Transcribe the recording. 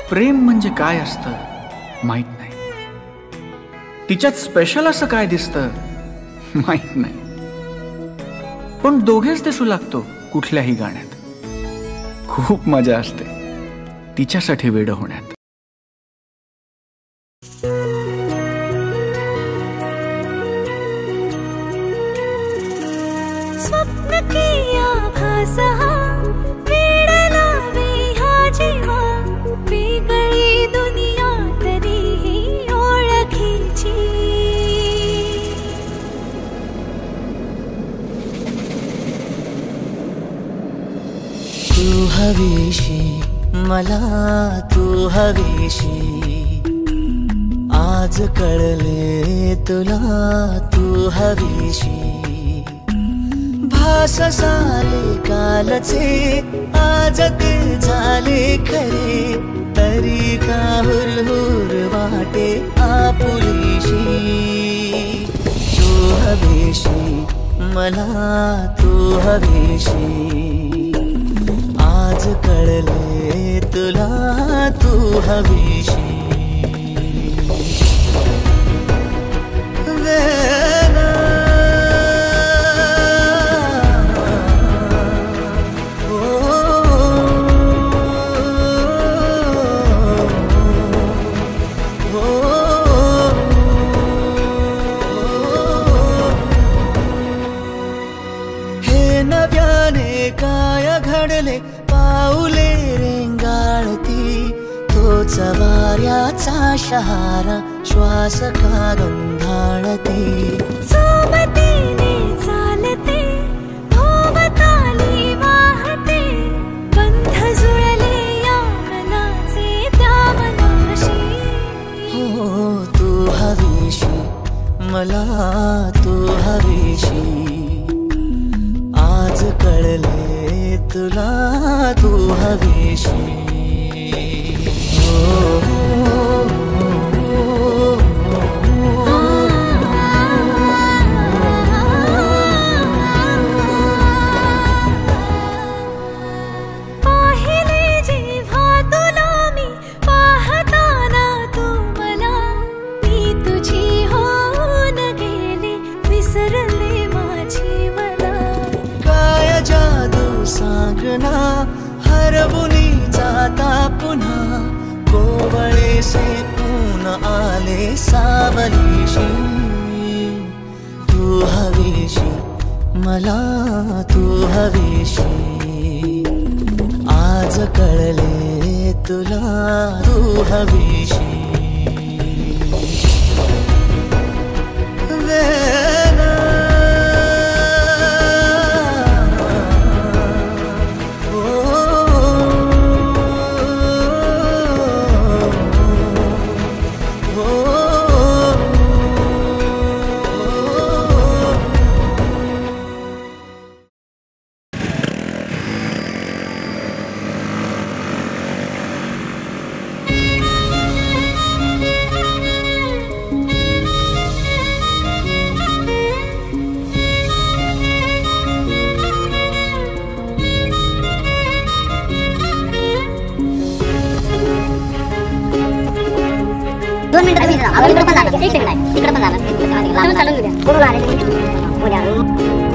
प्रेम म्हणजे काय असतं माहित नाही, तिच्यात स्पेशल असं काय दिसतं माहित नाही, पण दोघेच दिसू लागतो कुठल्याही गाण्यात. खूप मजा असते तिच्यासाठी वेड होण्यात. स्वप्न की आभास हा वेड लावे हा जीवा, वेगळी दुनिया तरीही ओळखीची. तू हवीशी मला, तू हवीशी आज कळले तुला, तू हवीशी. भास सारे कालचे आज ते झाले खरे, तरी का हुरहुर वाटे आपुलीशी. तू हवीशी मला, तू हवीशी आज कळले तुला, तू हवीशी. हे नव्याने काय घडले पाऊले रेंगाळती, तोच वाऱ्याचा शहारा श्वास का गंधाळते. सोबतीने चालते भोवताली वाहते, बंध जुळले या मनाचे त्या मनाशी. हो तू हवीशी मला, तू हवीशी आज कळले तुला, तू हवीशी. पाहिले जेव्हा तुला मी पाहताना तू मला, मी तुझी होऊन गेले विसरले माझी मला. काय जादू सांगना हरवुनी जाता पुन्हा, कोवळे से ऊन आले सावलीशी. तू हवीशी मला, तू हवीशी आज कळले तुला, तू हवीशी. दोन मिनिटं इकडे पण जाणार, एक सेकंड आहे, तिकडे पण जाणार. चालून द्या.